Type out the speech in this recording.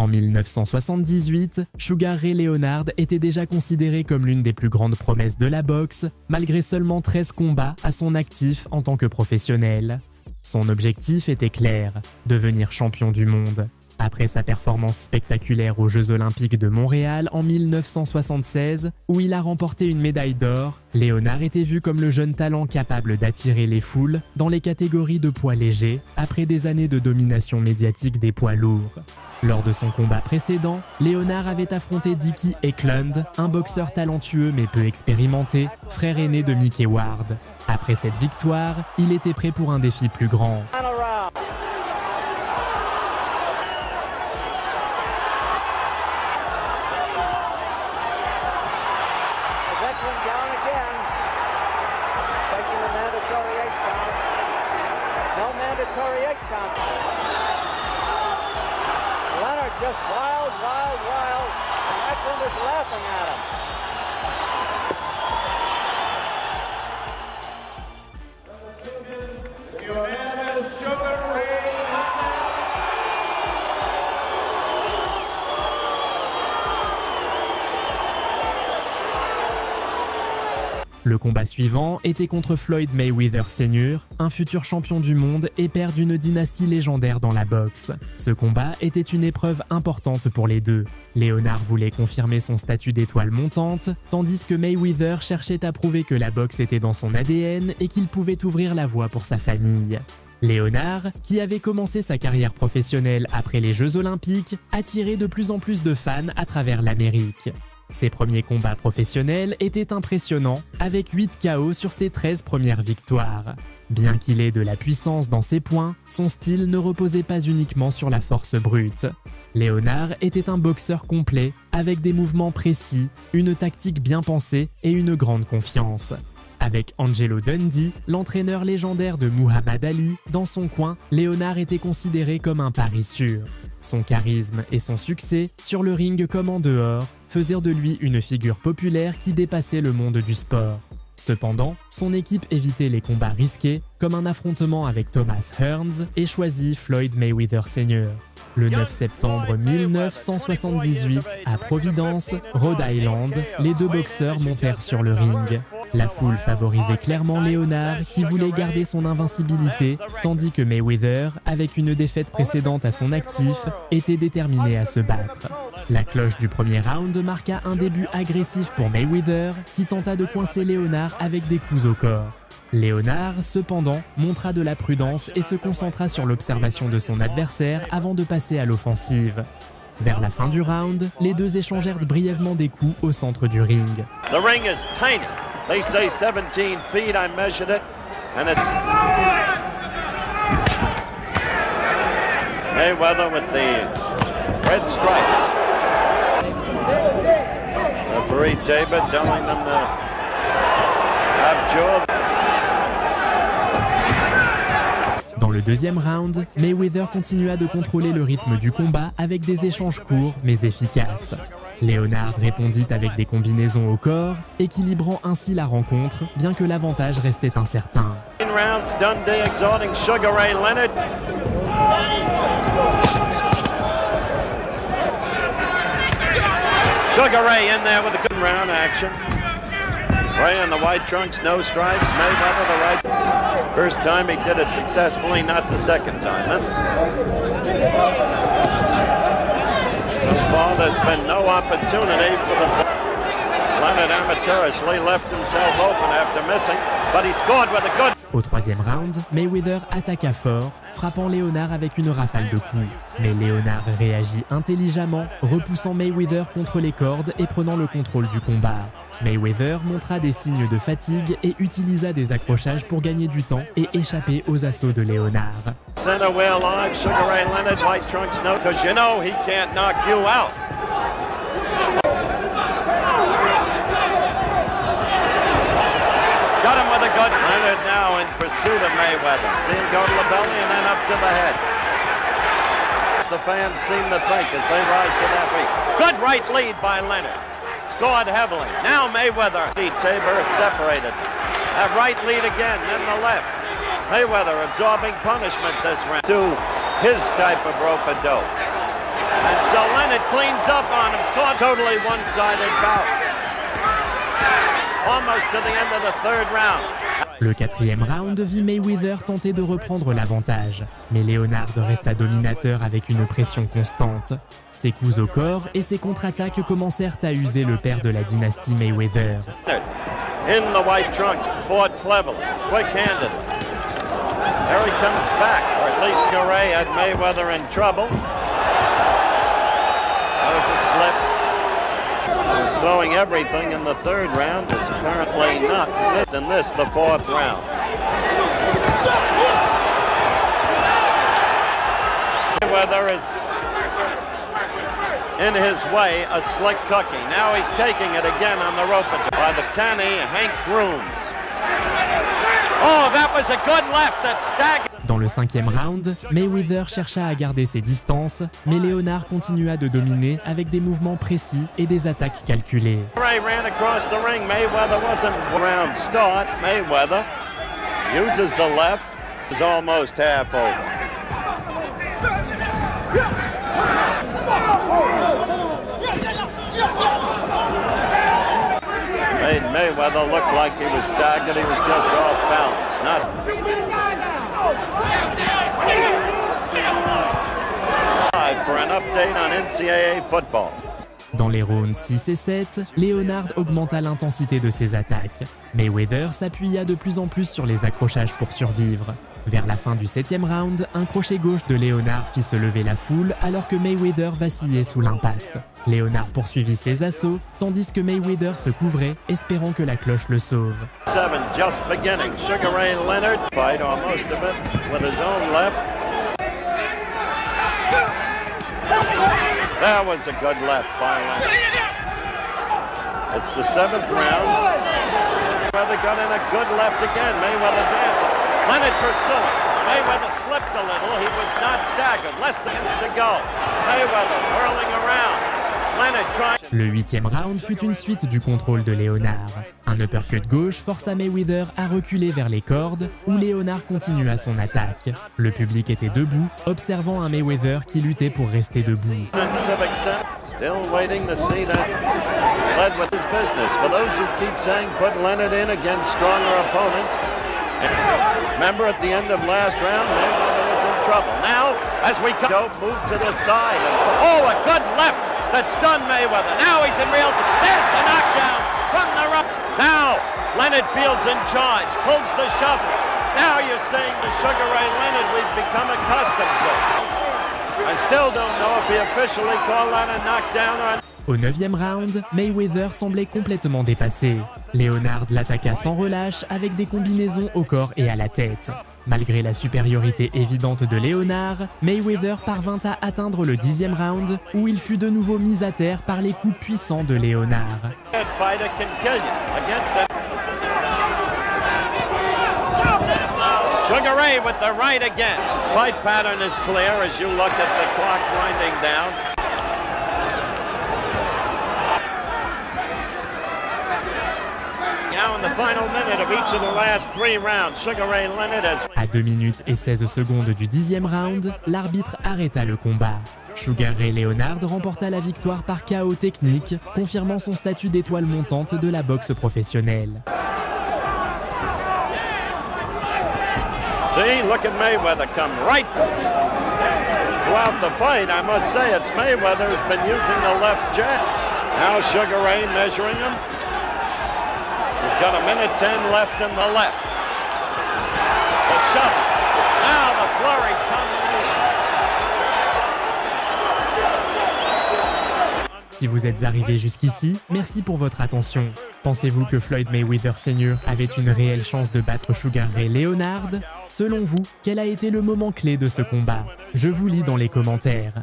En 1978, Sugar Ray Leonard était déjà considéré comme l'une des plus grandes promesses de la boxe, malgré seulement 13 combats à son actif en tant que professionnel. Son objectif était clair, devenir champion du monde. Après sa performance spectaculaire aux Jeux Olympiques de Montréal en 1976, où il a remporté une médaille d'or, Leonard était vu comme le jeune talent capable d'attirer les foules dans les catégories de poids légers après des années de domination médiatique des poids lourds. Lors de son combat précédent, Leonard avait affronté Dickie Eklund, un boxeur talentueux mais peu expérimenté, frère aîné de Mickey Ward. Après cette victoire, il était prêt pour un défi plus grand. Just wild, wild, wild, and Eklund is laughing at him. Le combat suivant était contre Floyd Mayweather Sr., un futur champion du monde et père d'une dynastie légendaire dans la boxe. Ce combat était une épreuve importante pour les deux. Leonard voulait confirmer son statut d'étoile montante, tandis que Mayweather cherchait à prouver que la boxe était dans son ADN et qu'il pouvait ouvrir la voie pour sa famille. Leonard, qui avait commencé sa carrière professionnelle après les Jeux Olympiques, attirait de plus en plus de fans à travers l'Amérique. Ses premiers combats professionnels étaient impressionnants, avec 8 KO sur ses 13 premières victoires. Bien qu'il ait de la puissance dans ses poings, son style ne reposait pas uniquement sur la force brute. Leonard était un boxeur complet, avec des mouvements précis, une tactique bien pensée et une grande confiance. Avec Angelo Dundee, l'entraîneur légendaire de Muhammad Ali, dans son coin, Leonard était considéré comme un pari sûr. Son charisme et son succès, sur le ring comme en dehors, faisaient de lui une figure populaire qui dépassait le monde du sport. Cependant, son équipe évitait les combats risqués, comme un affrontement avec Thomas Hearns, et choisit Floyd Mayweather Sr. Le 9 septembre 1978, à Providence, Rhode Island, les deux boxeurs montèrent sur le ring. La foule favorisait clairement Leonard, qui voulait garder son invincibilité, tandis que Mayweather, avec une défaite précédente à son actif, était déterminé à se battre. La cloche du premier round marqua un début agressif pour Mayweather, qui tenta de coincer Leonard avec des coups au corps. Leonard, cependant, montra de la prudence et se concentra sur l'observation de son adversaire avant de passer à l'offensive. Vers la fin du round, les deux échangèrent brièvement des coups au centre du ring. The ring is tiny. They say 17 feet. I measured it, and it. Mayweather with the red stripes. Referee Tabor telling them to abjure. Dans le deuxième round, Mayweather continua de contrôler le rythme du combat avec des échanges courts mais efficaces. Leonard répondit avec des combinaisons au corps, équilibrant ainsi la rencontre, bien que l'avantage restait incertain. Rounds, Dundee exhorting Sugar Ray Leonard. Sugar Ray in there with a good round action. Ray in the white trunks, no stripes. Mayweather the right. First time he did it successfully, not the second time. Huh? So far, there's been no opportunity for the. Leonard amateurishly left himself open after missing, but he scored with a good. Au troisième round, Mayweather attaqua fort, frappant Leonard avec une rafale de coups. Mais Leonard réagit intelligemment, repoussant Mayweather contre les cordes et prenant le contrôle du combat. Mayweather montra des signes de fatigue et utilisa des accrochages pour gagner du temps et échapper aux assauts de Leonard. Center wear live, Sugar Ray Leonard, white trunks no, because you know he can't knock you out. Got him with a good. Leonard now in pursuit of Mayweather. See him go to the belly and then up to the head. The fans seem to think as they rise to their feet. Good right lead by Leonard. Scored heavily. Now Mayweather. Tabor separated. That right lead again, then the left. Mayweather absorbing punishment this round. To his type of rope-a-dope. And so Leonard cleans up on him, scored. Totally one-sided bout. Almost to the end of the third round. Le quatrième round vit Mayweather tenter de reprendre l'avantage, mais Leonard resta dominateur avec une pression constante. Ses coups au corps et ses contre-attaques commencèrent à user le père de la dynastie Mayweather. In the white trunks, fought cleverly, quick-handed. There he comes back, or at least Garay had Mayweather in trouble. That was a slip. He was throwing everything in the third round, is apparently not in this, the fourth round. Mayweather is in his way, a slick cookie. Now he's taking it again on the rope by the canny Hank Grooms. Oh, that was a good left that staggered. Dans le cinquième round, Mayweather chercha à garder ses distances, mais Leonard continua de dominer avec des mouvements précis et des attaques calculées. Ray ran across the ring. Mayweather wasn't round start. Mayweather uses the left. Is almost half over. Made Mayweather look like he was staggered. He was just off balance. For an update on NCAA football. Dans les rounds 6 et 7, Leonard augmenta l'intensité de ses attaques. Mayweather s'appuya de plus en plus sur les accrochages pour survivre. Vers la fin du 7e round, un crochet gauche de Leonard fit se lever la foule alors que Mayweather vacillait sous l'impact. Leonard poursuivit ses assauts, tandis que Mayweather se couvrait, espérant que la cloche le sauve. 7 just beginning. Sugar Ray Leonard fight almost a bit with his own left. That was a good left by Leonard. It's the 7th round. Mayweather got in a good left again. Mayweather dancing. Leonard pursuing. Mayweather slipped a little. He was not staggered. Less than minutes to go. Mayweather whirling around. Leonard trying. Le 8e round fut une suite du contrôle de Leonard. Un uppercut gauche força Mayweather à reculer vers les cordes, où Leonard continua son attaque. Le public était debout, observant un Mayweather qui luttait pour rester debout. Still waiting to see that led with his business. For those who keep saying put Leonard in against stronger opponents. Remember at the end of last round, Mayweather was in trouble. Now, as we go, move to the side. Oh, a good left that stunned Mayweather. Now he's in real. There's the knockdown from the rope. Now, Leonard feels in charge, pulls the shuffle. Now you're seeing the Sugar Ray Leonard we've become accustomed to. I still don't know if he officially called that a knockdown or a... Au 9e round, Mayweather semblait complètement dépassé. Leonard l'attaqua sans relâche avec des combinaisons au corps et à la tête. Malgré la supériorité évidente de Leonard, Mayweather parvint à atteindre le 10e round où il fut de nouveau mis à terre par les coups puissants de Leonard. Sugar Ray with the right again. Fight pattern is clear as you look at the clock winding down. Now in the final minute of each of the last 3 rounds, Sugar Ray Leonard has... À 2 minutes et 16 secondes du 10e round, l'arbitre arrêta le combat. Sugar Ray Leonard remporta la victoire par KO technique, confirmant son statut d'étoile montante de la boxe professionnelle. See, look at Mayweather come right throughout the fight. I must say, it's Mayweather who's been using the left jab. Now Sugar Ray measuring him. We've got 1:10 left in the left. The shuffle. Now the flurry combinations. Si vous êtes arrivé jusqu'ici, merci pour votre attention. Pensez-vous que Floyd Mayweather Sr. avait une réelle chance de battre Sugar Ray Leonard? Selon vous, quel a été le moment clé de ce combat? Je vous lis dans les commentaires.